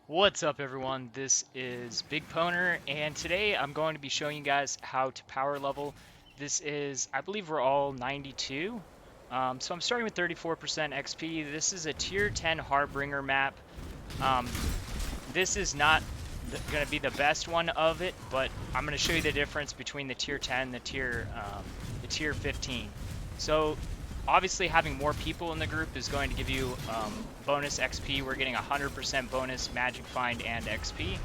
What's up everyone, this is BigPowner and today I'm going to be showing you guys how to power level. This is, I believe we're all 92, so I'm starting with 34% XP. This is a tier 10 Harbinger map. Um, this is not going to be the best one of it, but I'm going to show you the difference between the tier 10 and the tier 15. So obviously having more people in the group is going to give you bonus XP. We're getting 100% bonus magic find and XP.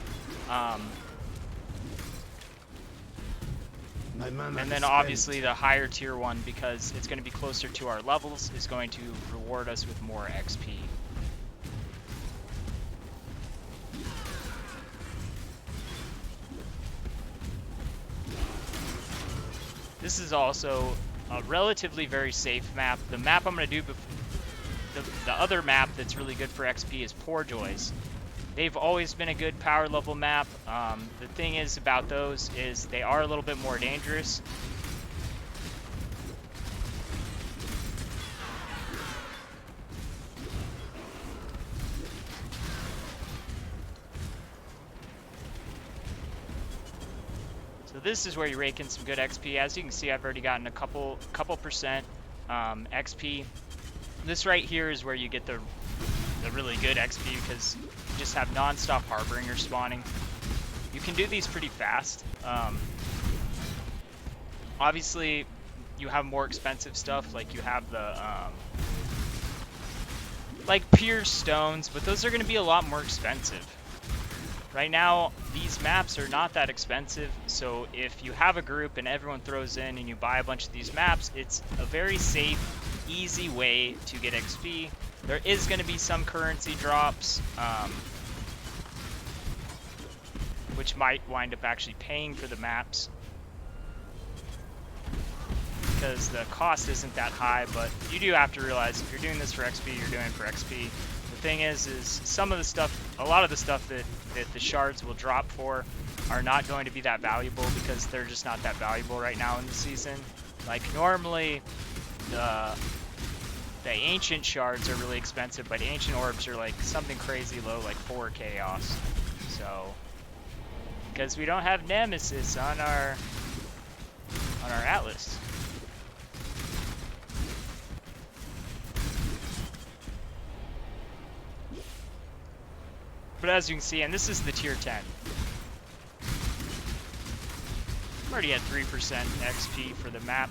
And then obviously the higher tier one, because it's going to be closer to our levels, is going to reward us with more XP. This is also a relatively very safe map. The map I'm going to do, the other map that's really good for XP is Poorjoy's. They've always been a good power level map. The thing is about those is they are a little bit more dangerous. So this is where you rake in some good XP. As you can see, I've already gotten a couple percent XP. This right here is where you get the really good XP because you just have non-stop Harbinger spawning. You can do these pretty fast. Obviously, you have more expensive stuff, like you have the like Pier stones, but those are going to be a lot more expensive. Right now, these maps are not that expensive, so if you have a group and everyone throws in and you buy a bunch of these maps, it's a very safe, easy way to get XP. There is going to be some currency drops, which might wind up actually paying for the maps, because the cost isn't that high, but you do have to realize if you're doing this for XP, you're doing it for XP. The thing is some of the stuff, a lot of the stuff that the shards will drop for are not going to be that valuable because they're just not that valuable right now in the season. Like normally, the ancient shards are really expensive, but ancient orbs are like something crazy low, like 4 chaos. So, because we don't have Nemesis on our Atlas. But as you can see, and this is the tier 10. I'm already at 3% XP for the map.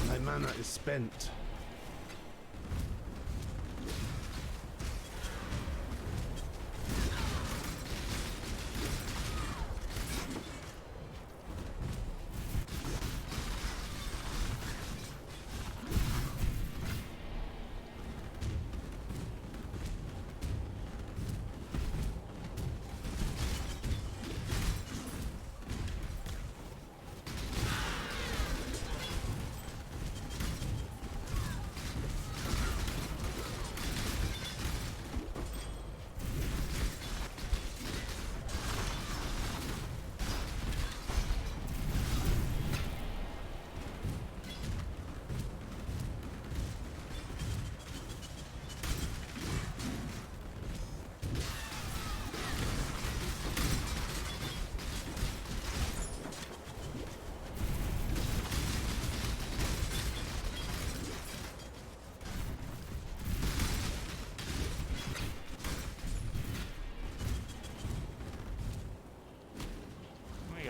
My mana is spent.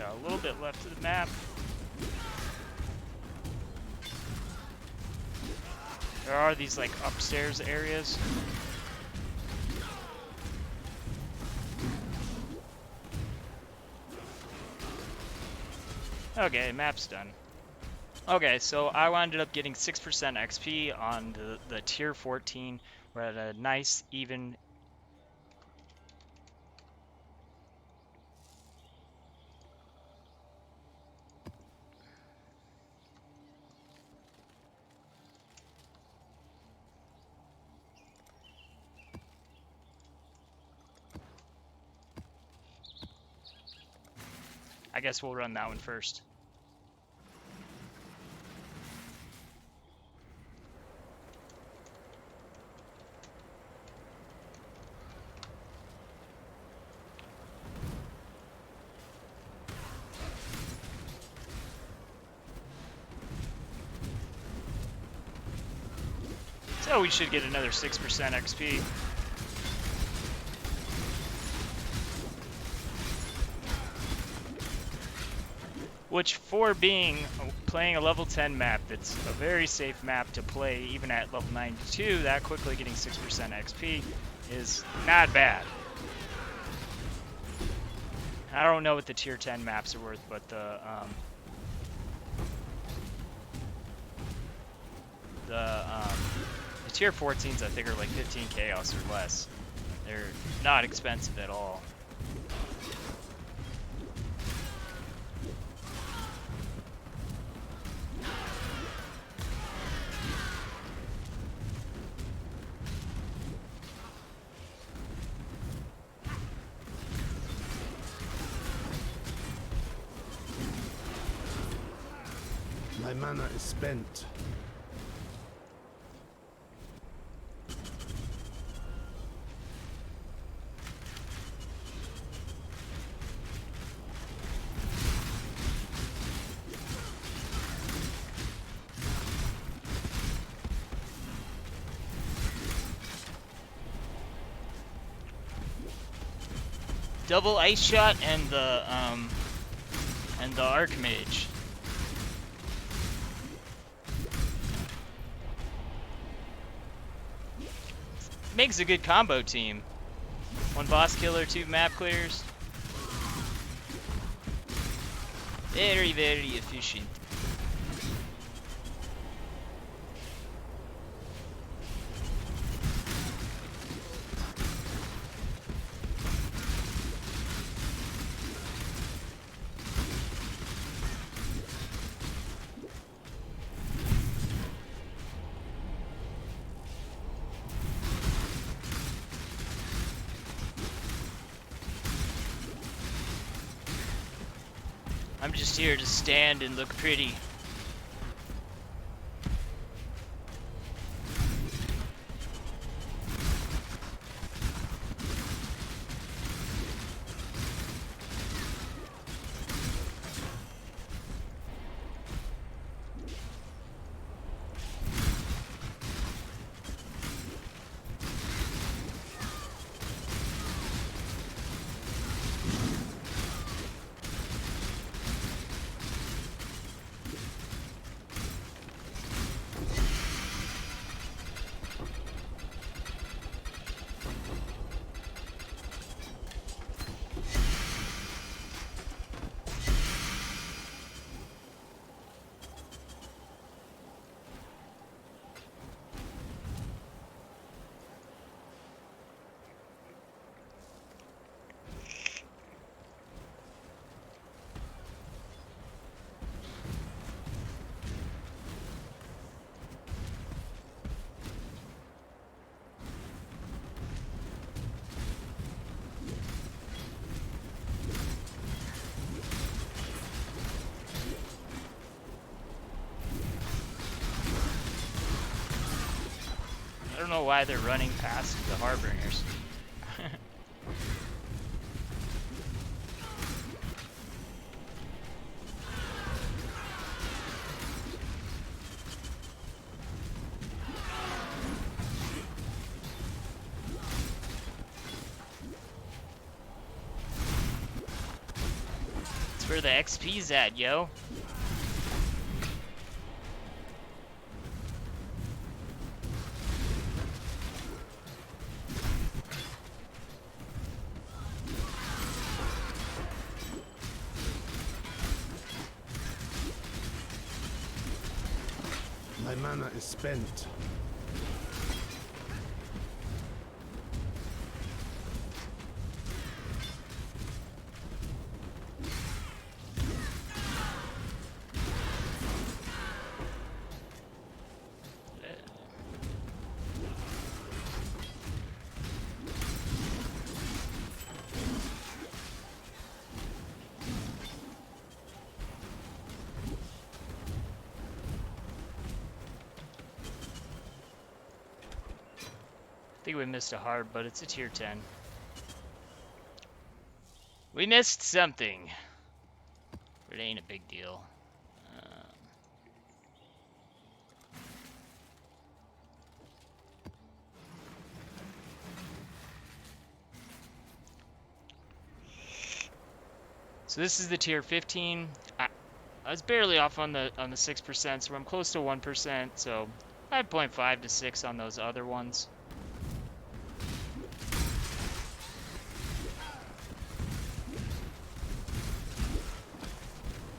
A little bit left of the map. There are these like upstairs areas. Okay, map's done. Okay, so I ended up getting 6% XP on the tier 14. We're at a nice even. I guess we'll run that one first. So we should get another 6% XP. Which, for playing a level 10 map, that's a very safe map to play even at level 92, that quickly getting 6% XP is not bad. I don't know what the tier 10 maps are worth, but the tier 14s I think are like 15 chaos or less. They're not expensive at all. My mana is spent. Double ice shot and the archmage. Makes a good combo team. One boss killer, 2 map clears. Very, very efficient. I'm just here to stand and look pretty. I don't know why they're running past the Harbingers. It's where the XP's at, yo. My mana is spent. I think we missed a hard, but it's a tier 10. We missed something, but it ain't a big deal. So this is the tier 15. I was barely off on the 6%, so I'm close to 1%. So 5.5 to 6 on those other ones.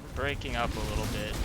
We're breaking up a little bit.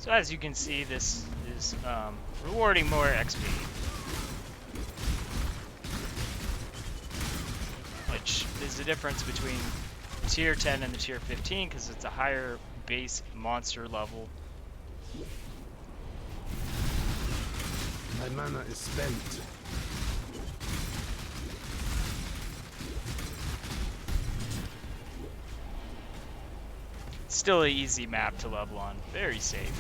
So as you can see, this is rewarding more XP, which is the difference between tier 10 and the tier 15 because it's a higher base monster level. My mana is spent. Still an easy map to level on, very safe.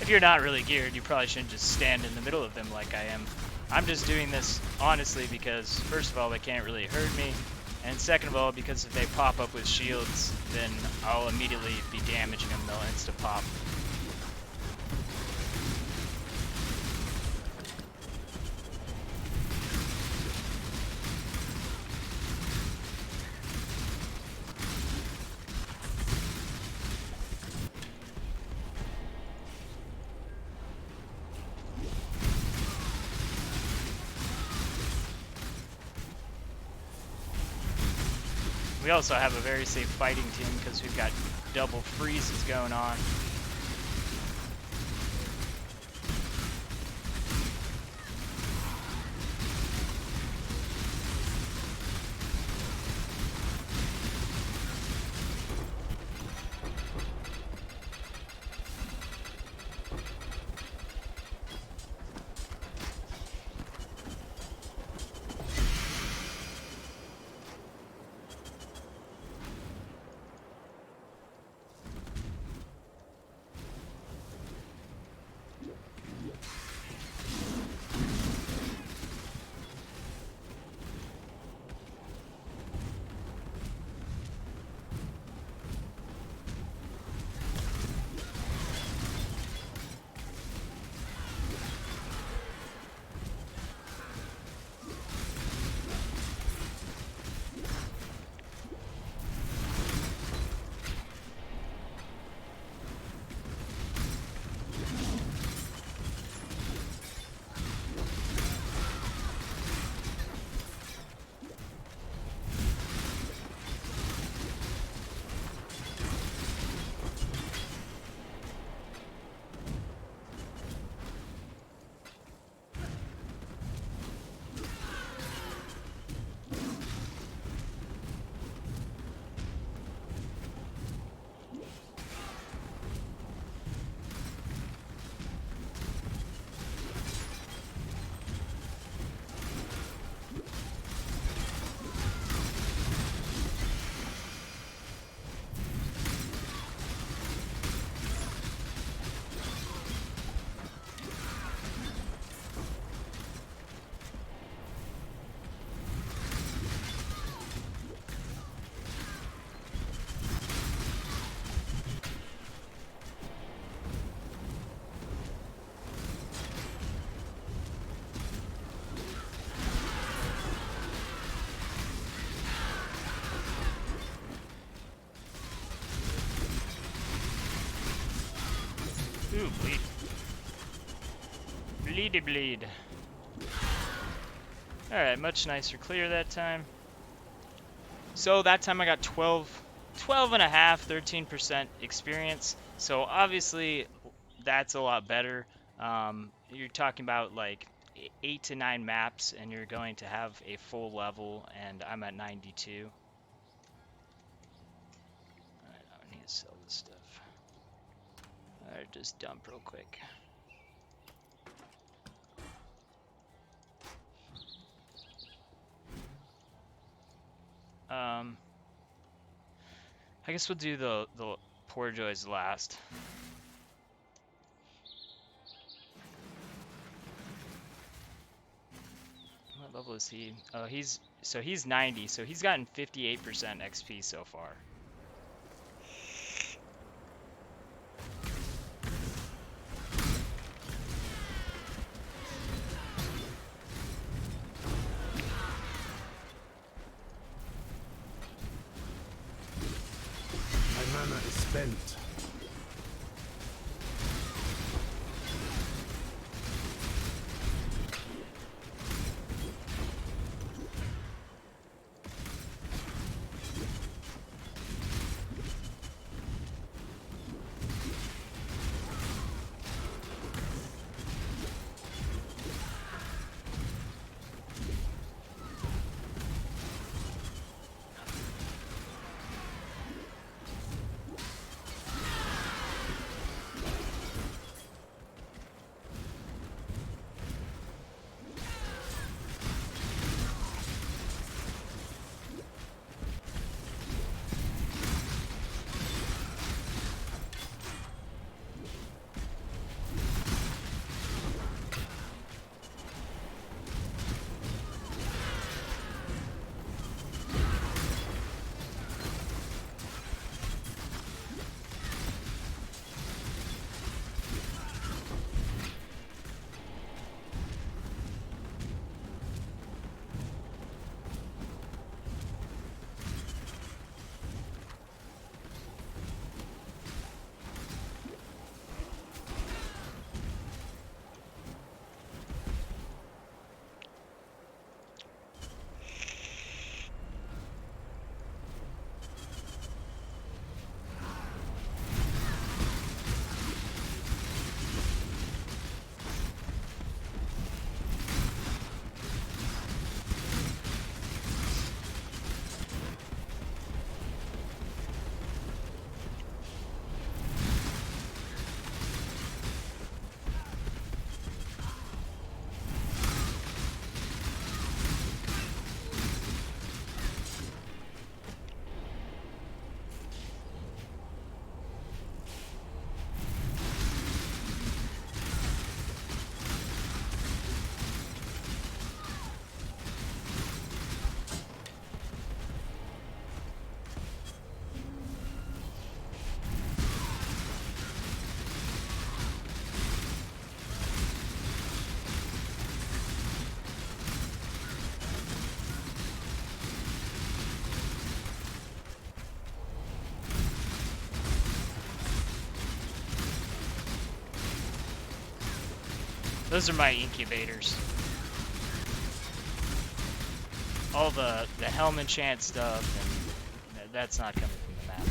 If you're not really geared, you probably shouldn't just stand in the middle of them like I am. I'm just doing this honestly because, first of all, they can't really hurt me, and second of all, because if they pop up with shields, then I'll immediately be damaging them, they'll insta-pop. We also have a very safe fighting team because we've got double freezes going on. Bleedy bleed. Alright, much nicer clear that time. So that time I got 12 and a half, 13% experience. So obviously that's a lot better. You're talking about like 8 to 9 maps and you're going to have a full level, and I'm at 92. Alright, I need to sell this stuff. Alright, just dump real quick. I guess we'll do the Poorjoys last. What level is he? Oh, he's 90, so he's gotten 58% XP so far. My mana is spent. Those are my incubators. All the helm enchant stuff, and that's not coming from the map.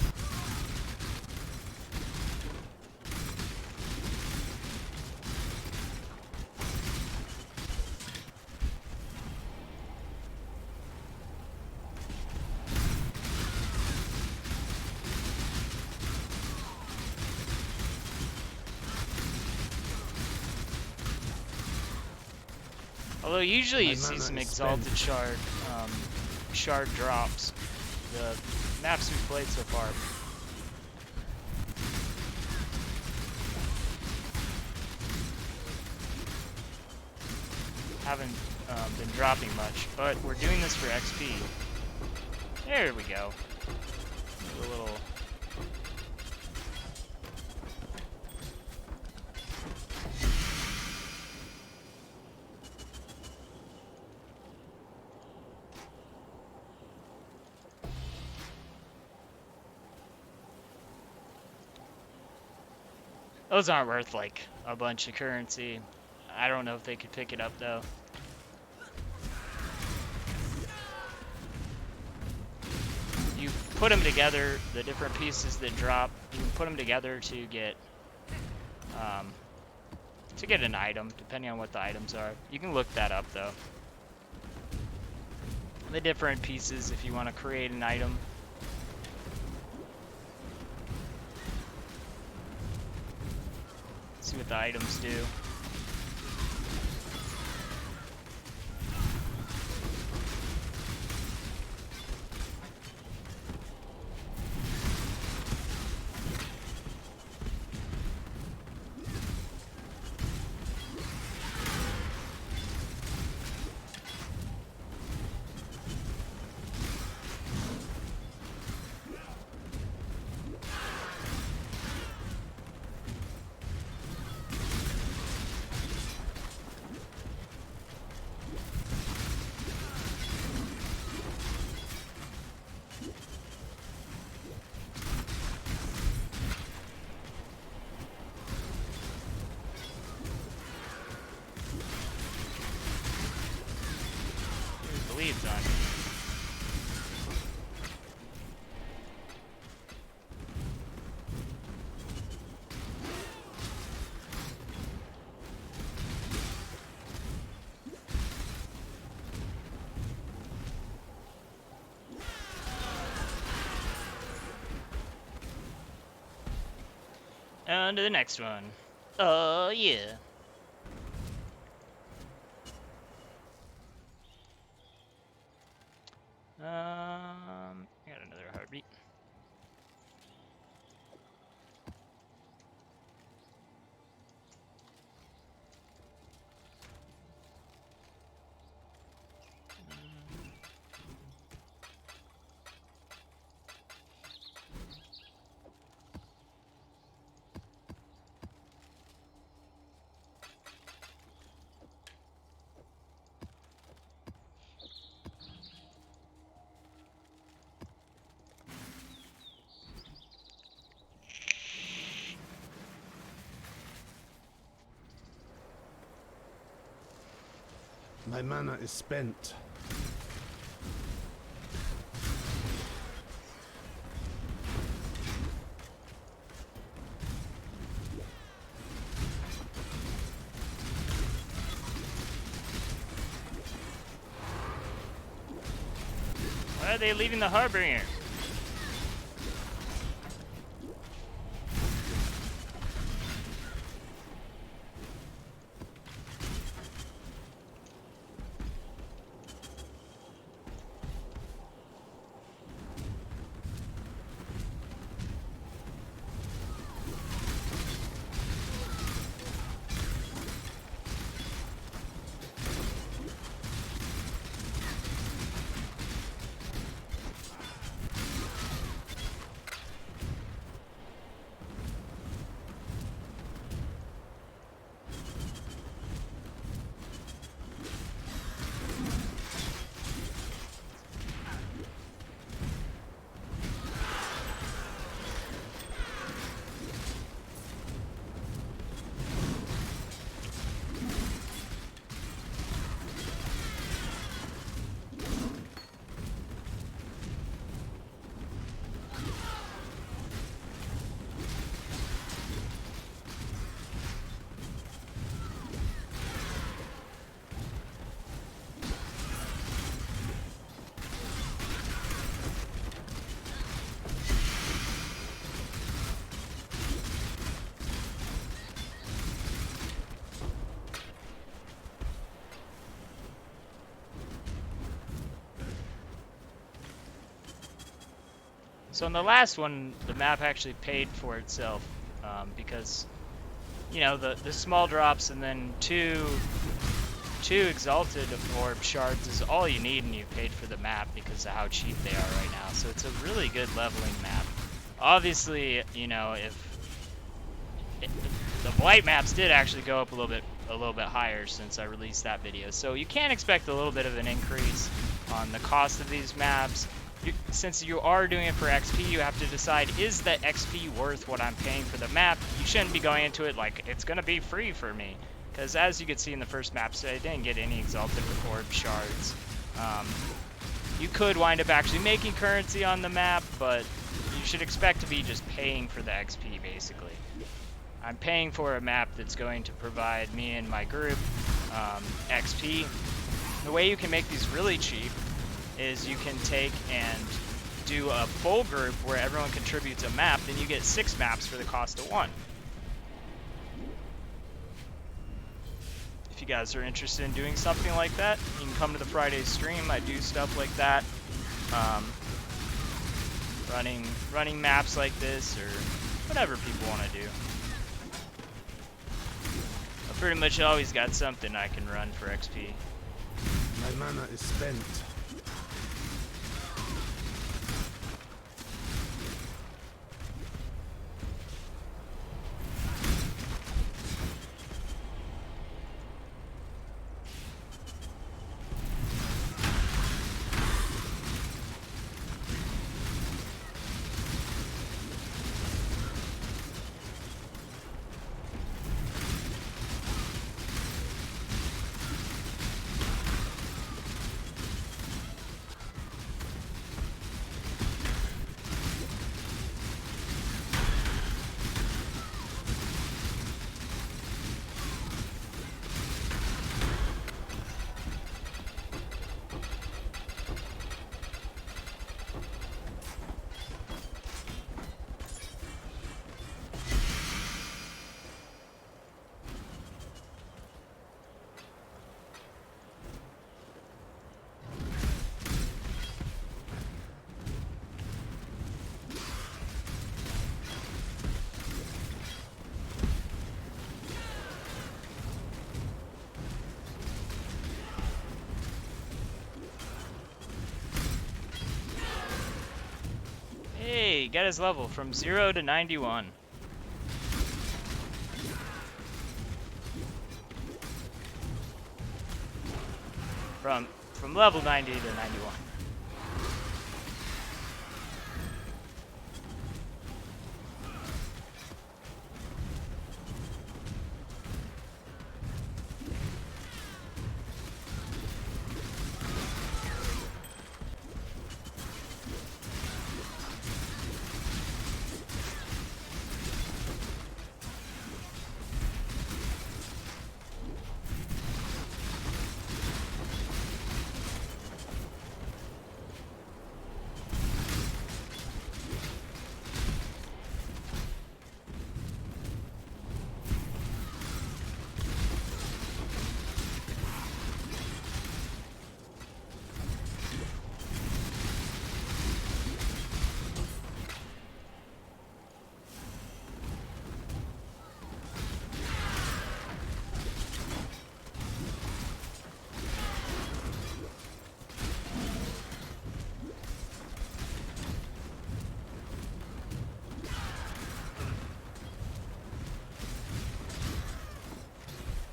Although usually you see some exalted shard drops. The maps we've played so far haven't been dropping much, but we're doing this for XP. There we go. A little. Those aren't worth like a bunch of currency. I don't know if they could pick it up though. You put them together, the different pieces that drop, you can put them together to get an item, depending on what the items are. You can look that up though. The different pieces if you want to create an item. See what the items do. Leads on. On to the next one. Oh yeah. I got another heartbeat. My mana is spent. Why are they leaving the Harbinger? So in the last one, the map actually paid for itself because, you know, the small drops and then two exalted orb shards is all you need, and you paid for the map because of how cheap they are right now. So it's a really good leveling map. Obviously, you know, if the blight maps did actually go up a little bit higher since I released that video, so you can expect a little bit of an increase on the cost of these maps. Since you are doing it for XP, you have to decide, is the XP worth what I'm paying for the map? You shouldn't be going into it like it's gonna be free for me, because as you can see in the first maps, I didn't get any exalted orb shards. You could wind up actually making currency on the map, but you should expect to be just paying for the XP, basically. I'm paying for a map that's going to provide me and my group XP. The way you can make these really cheap is you can take and do a full group where everyone contributes a map, then you get 6 maps for the cost of 1. If you guys are interested in doing something like that, you can come to the Friday stream. I do stuff like that. Running maps like this, or whatever people want to do. I pretty much always got something I can run for XP. My mana is spent. Hey, got his level from 0 to 91. From level 90 to 91.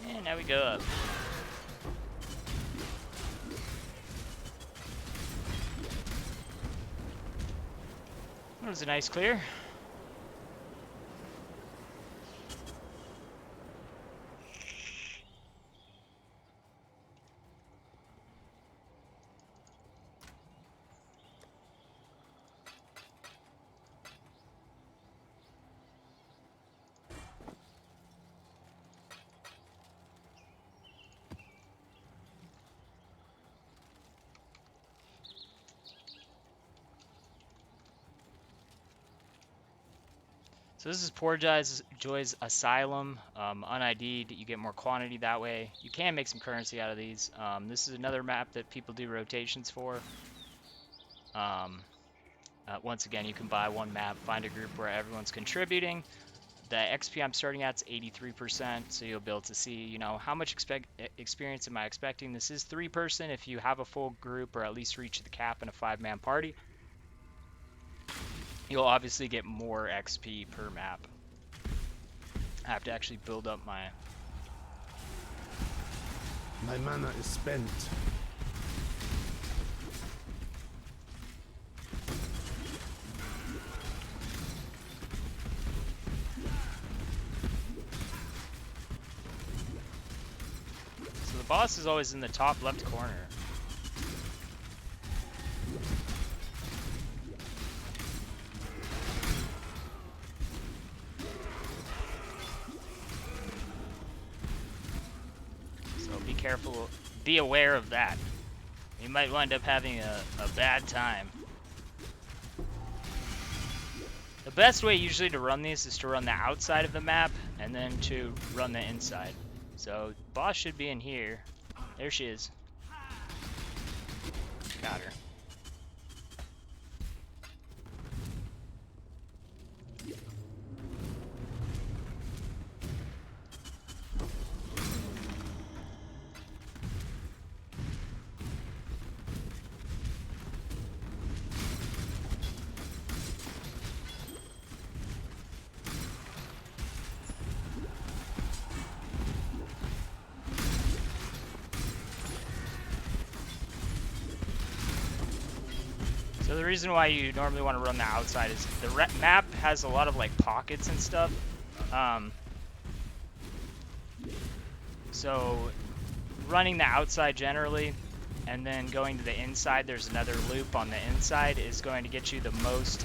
And now we go up. That was a nice clear. So this is Poorjoy's asylum, un-ID'd. You get more quantity that way. You can make some currency out of these. This is another map that people do rotations for. Once again, you can buy one map, find a group where everyone's contributing. The XP I'm starting at is 83%, so you'll be able to see, you know, how much experience am I expecting. This is 3-person if you have a full group or at least reach the cap in a 5-man party. You'll obviously get more XP per map. I have to actually build up my... My mana is spent. boss is always in the top left corner. So be careful, be aware of that. You might wind up having a bad time. The best way usually to run these is to run the outside of the map and then to run the inside. So boss should be in here. There she is. Got her. So the reason why you normally want to run the outside is the map has a lot of like pockets and stuff. So running the outside generally and then going to the inside, there's another loop on the inside, is going to get you the most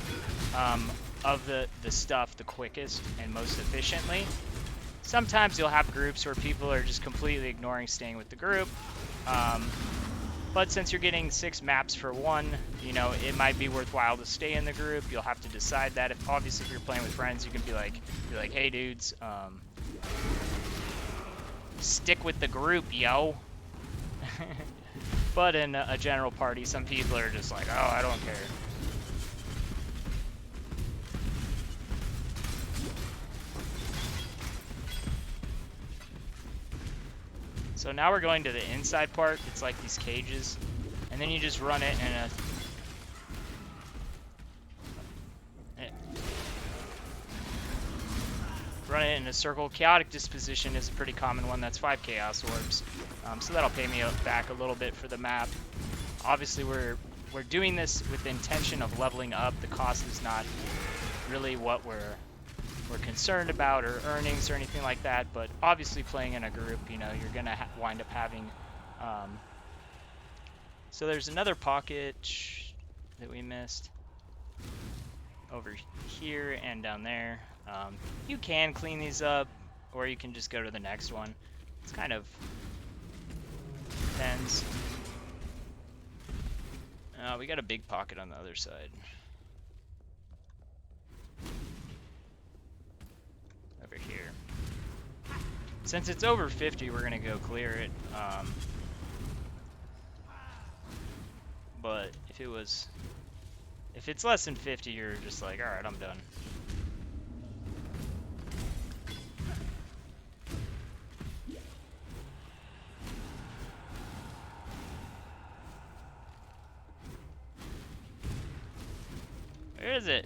of the stuff the quickest and most efficiently. Sometimes you'll have groups where people are just completely ignoring staying with the group. But since you're getting 6 maps for one, you know, it might be worthwhile to stay in the group. You'll have to decide that. Obviously, if you're playing with friends, you can be like, hey dudes, stick with the group, yo. But in a general party, some people are just like, oh, I don't care. So now we're going to the inside part. It's like these cages. And then you just run it in a... Run it in a circle. Chaotic Disposition is a pretty common one. That's 5 Chaos Orbs. So that'll pay me back a little bit for the map. Obviously, we're doing this with the intention of leveling up. The cost is not really what we're concerned about, or earnings or anything like that, but obviously playing in a group, you know, you're gonna wind up having so there's another pocket that we missed over here and down there. You can clean these up, or you can just go to the next one. It's kind of depends. We got a big pocket on the other side. Over here. Since it's over 50, we're gonna go clear it. But if it's less than 50, you're just like, all right, I'm done. Where is it?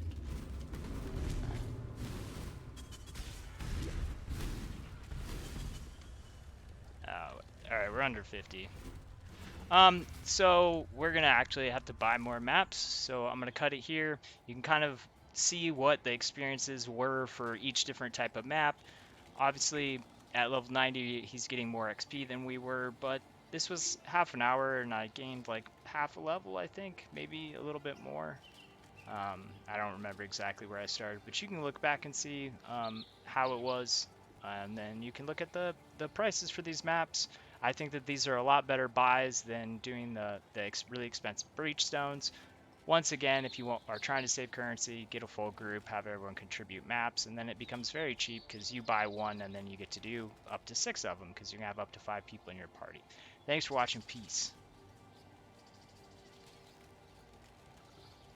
Alright, we're under 50. So we're gonna actually have to buy more maps, so I'm gonna cut it here. You can kind of see what the experiences were for each different type of map. Obviously, at level 90, he's getting more XP than we were, but this was half an hour, and I gained like half a level, I think, maybe a little bit more. I don't remember exactly where I started, but you can look back and see how it was, and then you can look at the prices for these maps. I think that these are a lot better buys than doing the really expensive breach stones. Once again, if you are trying to save currency, get a full group, have everyone contribute maps, and then it becomes very cheap because you buy one and then you get to do up to 6 of them because you're going to have up to 5 people in your party. Thanks for watching. Peace.